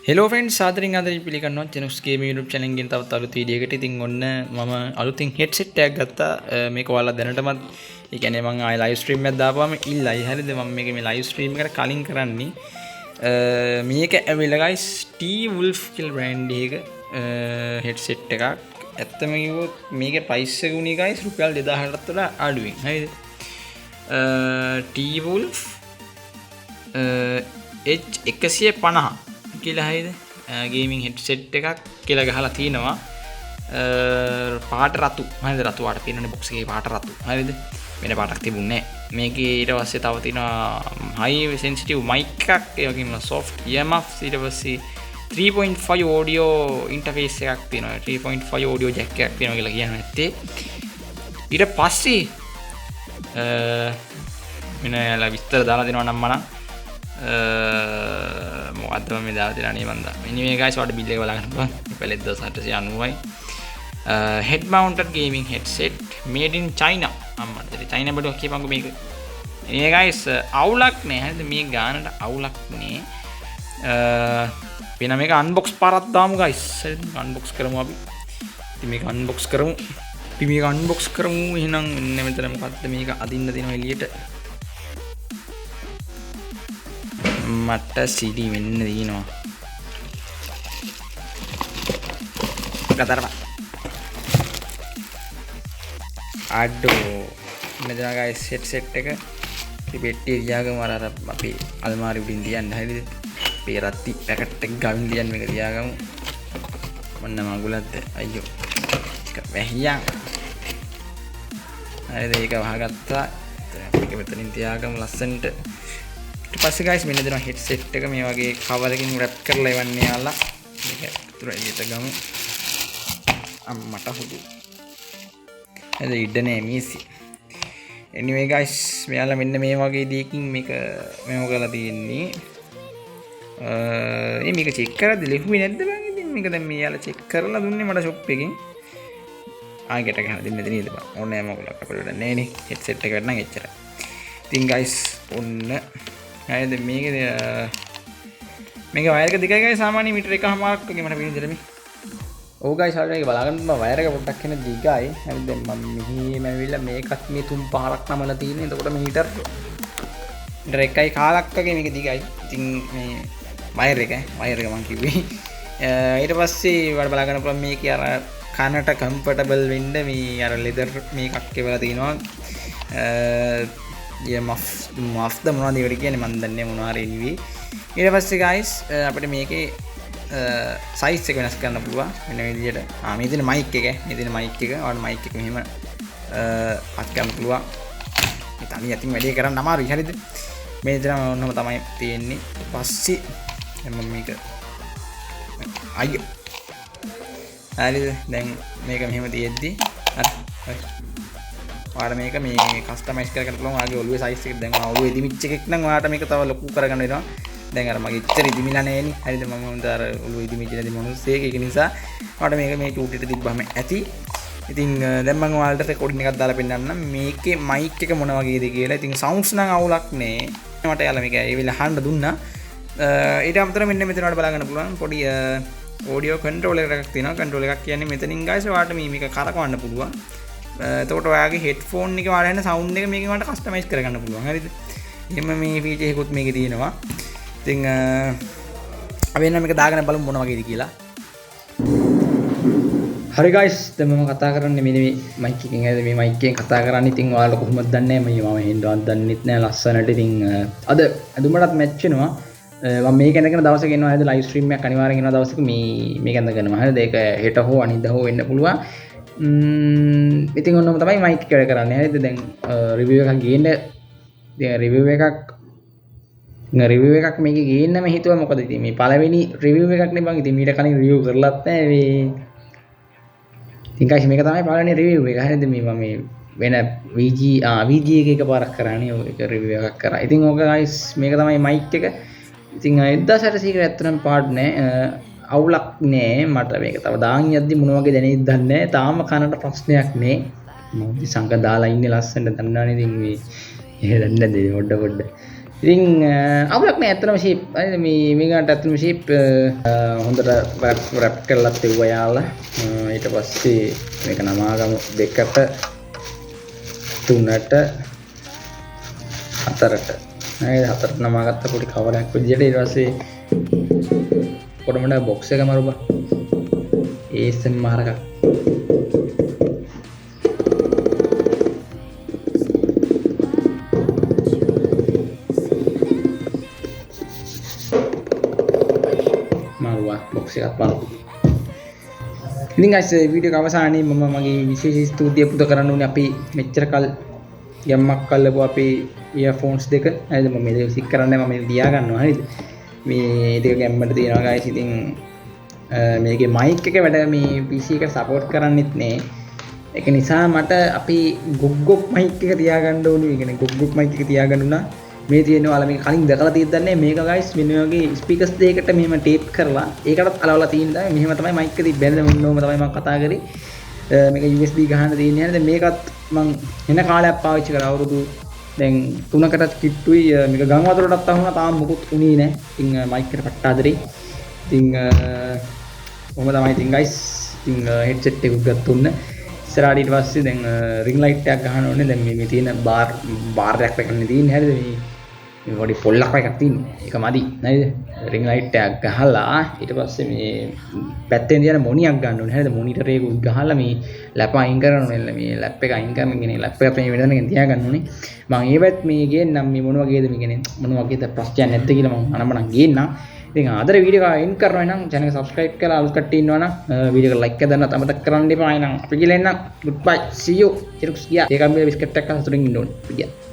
Hello friends සාදරයෙන් ආදරයෙන් පිළිගන්නවා චෙනුස් ගේමින් YouTube channel එකෙන් තවත් අලුත් වීඩියෝ එකකට. ඉතින් ඔන්න මම අලුතින් headset එකක් ගත්තා. මේක ඔයාලා දැනටමත් ඒ කියන්නේ මම ආයි live stream එකක් දාපුවාම ඉල්ලයි. හරිද? මම මේක මේ live stream එකට කලින් කරන්නේ. මේක ඇවිල්ලා guys T-Wolf කියලා brand එකක headset එකක්. ඇත්තම කිව්වොත් මේකේ price එක උනේ guys රුපියල් 2000කට වඩා අඩුවෙන්. හරිද? T-Wolf H150 කියලා හරිද ගේමින් හෙඩ්සෙට් එකක් කියලා ගහලා තිනවා පාට රතු හරිද රතු පාට තියෙනනේ බොක්ස් එකේ පාට රතු හරිද වෙන පාටක් තිබුණේ නැහැ මේකේ ඊට පස්සේ තව තියෙනවා හයි සෙන්සිටිව් මයික් එකක් ඒ වගේම soft earmuffs ඊට පස්සේ 3.5 audio interface එකක් තියෙනවා 3.5 audio jack එකක් තියෙනවා කියලා කියන්නේ නැත්තේ ඊට පස්සේ මෙන්න යාලා විස්තර දාලා දෙනවා නම් මම මොකද්ද මේ දාලා දෙනා නේ මන්ද anyway guys ඔයාලට බිල් එක බලන්න පුළුවන් පැලෙත් 1890යි head mounted gaming headset made in China අම්මට චයිනා බඩුවක් කියපන්කෝ මේක anyway guys අවුලක් නෑ හරිද මේ ගානට අවුලක් නෑ වෙන මේක unbox පාරක් දාමු guys හරිද unbox කරමු අපි ඉතින් මේක unbox කරමු එහෙනම් මෙන්න මෙතන මොකද්ද මේක අදින්න දෙනවා එළියට මට CD වෙන්න දිනවා කතරපා අඩෝ මෙතන guys headset එක අපි පෙට්ටිය තියාගමු අර අපි අල්මාරි උඩින් තියන්න හරිද මේ රත්ති පැකට් එක ගවින් තියන්න මේක තියාගමු මොන්න මගුලක්ද අයියෝ ඒක වැහියන් හරිද ඒක වහගත්තා මේක මෙතනින් තියාගමු ලස්සනට ඊට පස්සේ guys මෙන්න දෙනවා headset එක මේ වගේ cover එකකින් wrap කරලා එවන්නේ යාලා මේක අතුර එළියට ගමු අම්මට හුදු එද ඉඩනේ මීසි anyway guys මෙයාලා මෙන්න මේ වගේ දෙයකින් මේක මෙව කරලා තියෙන්නේ මේක check කරද්දි ලිහුවේ නැද්ද බං ඉතින් මේක දැන් මෙයාලා check කරලා දුන්නේ මට shop එකකින් ආයෙකට ගහලා දෙන්න නේද බං ඕනේ මොකලක් අපිට වැඩ නැහැ නේ headset එක වැඩ නම් එච්චරයි ඉතින් guys ඔන්න හරිද මේක වයර් එක දිගයි guys සාමාන්‍ය මීටර 1.5ක් වගේ මට පේන්නේ මේ. ඔව් guys හරියට මේක බලාගන්න මම වයර් එක පොඩ්ඩක් එන දිගයි. හරිද දැන් මම මෙහිම ඇවිල්ලා මේකත් මේ 3-4ක් නමලා තියෙන්නේ. එතකොට මීටර 1.5ක් වගේ මේක දිගයි. ඉතින් මේ වයර් එක මම කිව්වේ. ඊට පස්සේ වල බලාගන්න පුළුවන් මේකේ අර කනට කම්ෆර්ටබල් වෙන්න මේ අර ලෙදර් මේකක් එවලා තිනවා. muff the මොනවද ඒකට කියන්නේ මම දන්නේ මොනවා හරි anyway ඊට පස්සේ guys අපිට මේකේ size එක වෙනස් කරන්න පුළුවන් මෙන්න මේ විදිහට මේ තියෙන mic එක ඔයාලට mic එක මෙහෙම අත් ගන්න පුළුවන් මේ තනිය අතින් වැඩේ කරන්න අමාරුයි හරිද මේ විදිහම ඔන්නම තමයි තියෙන්නේ ඊට පස්සේ මම මේක අයියෝ හරිද දැන් මේක මෙහෙම තියෙද්දි හරි ඔයාලා මේක මේ කස්ටමයිස් කරගන්න පුළුවන් ඔයාගේ ඔළුවේ සයිස් එක දැන් ඔළුවේ ඉදිමිච් එකක් නම් ඔයාලට මේක තව ලොකු කරගන්න වෙනවා දැන් අර මගේ ඉච්චර ඉදිමිලා නැහෙනි හරිද මම හොඳ අර ඔළුවේ ඉදිමිච් නැති මොනසෙක් ඒක නිසා ඔයාලට මේක මේ චූටිට තිබ්බම ඇති ඉතින් දැන් මම ඔයාලට රෙකෝඩින් එකක් දාලා පෙන්නන්නම් මේකේ මයික් එක මොන වගේද කියලා ඉතින් සවුන්ඩ්ස් නම් අවුලක් නෑ මට යාලා මේක ඒ වෙලාව අහන්න දුන්නා ඊට අමතරව මෙන්න මෙතන ඔයාලට බලන්න පුළුවන් පොඩි ඔඩියෝ කන්ට්‍රෝලර් එකක් තියෙනවා කන්ට්‍රෝලර් එකක් කියන්නේ මෙතනින් guys ඔයාලට මේක කරකවන්න පුළුවන් එතකොට ඔයාගේ හෙඩ්ෆෝන් එකේ වල එන සවුන්ඩ් එක මේකේ වලට කස්ටමයිස් කරගන්න පුළුවන් හරිද එහෙම මේ ෆීචර් එකකුත් මේකේ තියෙනවා ඉතින් අපි එන්න මේක දාගෙන බලමු මොන වගේද කියලා හරි guys දැන් මම කතා කරන්නේ මෙන්න මේ මයික් එකෙන් හරිද මේ මයික් එකෙන් කතා කරන්නේ ඉතින් ඔයාලා කොහොමද දන්නේ මම හෙන්ඩවත් දන්නෙත් නෑ ලස්සනට ඉතින් අද අඳුමටත් මැච් වෙනවා මම මේක ඇඳගෙන දවසක එනවා හරිද ලයිව් ස්ට්‍රීම් එකක් අනිවාර්යෙන් එනවා දවසක මේක ඇඳගෙනම හරිද ඒක හෙට හෝ අනිද්දා හෝ වෙන්න පුළුවන් ඉතින් ඔන්නම තමයි මයික් එක වැඩ කරන්නේ හරිද දැන් රිවිව් එකක් ගේන්න දැන් රිවිව් එකක් මේකේ ගේන්නම හිතුවා මොකද ඉතින් මේ පළවෙනි රිවිව් එකක් නේ බං ඉතින් මීට කලින් රිවිව් කරලත් නැහැ මේ ඉතින් guys මේක තමයි පළවෙනි රිවිව් එක හරිද මේ මම මේ වෙන VG එක පාරක් කරානේ ඒක රිවිව් එකක් කරා ඉතින් ඕක guys මේක තමයි මයික් එක ඉතින් 1800 ඇත්තටම පාඩ් නෑ අවුලක් නෑ මට මේක තව දාන් යද්දි මොන වගේ දැනෙයිද දන්නේ නෑ තාම කනට ප්‍රශ්නයක් නේ මම සංක දාලා ඉන්නේ ලස්සනට දන්නවනේ ඉතින් මේ එහෙ දන්නේ නැද්ද පොඩ ඉතින් අවුලක් නෑ ඇත්තටම ෂේප්. මේ ගන්නට ඇත්තටම ෂේප් හොඳට රැප් කරලා තියුවා යාළුවා. ඊට පස්සේ මේක නමාගමු 2ට 3ට 4ට. නේද 4ට නමාගත්ත පොඩි කවරයක් විදියට ඊට පස්සේ පොඩමඩ බොක්ස් එක මරුවා. ඒසම් මාරක. බොක්ස් එකක් බලමු. ඉතින් guys වීඩියෝ එක අවසානයේ මම මගේ විශේෂ ස්තුතිය පුද කරන්න ඕනේ අපි මෙච්චර කල් යම්මක් කල්ලපුව අපේ ඉයර්ෆෝන්ස් දෙක. හරිද මම මේක සික් කරන්නේ මම මේක තියා ගන්නවා හරිද. මේ දෙක ගැම්මට තියෙනවා guys. ඉතින් මේකේ මයික් එක වැඩ මේ PC එකට සපෝට් කරන්නෙත් නෑ. ඒක නිසා මට අපි ගොග්ගොක් මයික් එක තියාගන්න ඕනේ. ඒ කියන්නේ ගොග්ගොක් මයික් එක තියාගන්න උනා. මේ තියෙනවා අල මේක කලින් දැකලා තියෙද්ද නැහැ මේක guys මෙන්න වගේ ස්පීකර්ස් දෙකකට මෙහෙම ටේප් කරලා ඒකටත් අලවලා තියෙනවා මෙහෙම තමයි මයික් එක තිබ්බේ නේද මෙන්නෝම තමයි මම කතා කරේ මේක USB ගහන්න තියෙන්නේ නේද මේකත් මම එන කාලයක් පාවිච්චි කරා අවුරුදු දැන් 3කටත් කිට්ටුයි මේක ගම් වතුරටත් අහුණා තාම මොකුත් උනේ නැහැ ඉතින් මයික් එකට පට්ටාදරේ ඉතින් කොහොම තමයි ඉතින් guys ඉතින් headset එකක් ගත්තුන්න ඉස්සරහට ඊට පස්සේ දැන් ring light එකක් ගහන්න ඕනේ දැන් මේ තියෙන බාර් එකක් එකනේ තියෙන්නේ හරිද මේ වඩි පොල්ලක් එකක් තියෙන්නේ. ඒක මදි නේද? ring light එකක් ගහලා ඊට පස්සේ මේ පැත්තෙන් තියෙන මොනියක් ගන්න ඕනේ. හරිද? මොනිටර් එක ගහලා මේ ලැප අයින් කරන්න ඕනේ. මේ ලැප් එක අයින් කරගෙන ලැප් එක මේ වෙනදනකින් තියා ගන්න ඕනේ. මම ඒවත් මේ ගේන්නම් මේ මොන වගේද මේ කියන්නේ මොන වගේද ප්‍රශ්නයක් නැද්ද කියලා මම අනම්මනම් ගේන්නම්. ඉතින් අදට වීඩියෝ එක එන්ඩ් කරනවා නම් channel එක subscribe කරලා අලුත් කට්ටිය ඉන්නවා නම් වීඩියෝ එක like එක දාන්න අමතක කරන්න එපා. එහෙනම් අපි ගිහලා එන්නම්. goodbye see you. චිරුක්ස් ගියා. ඒක අපි බිස්කට් එකක් අතරින් ඉන්න ඕනේ. ගියා.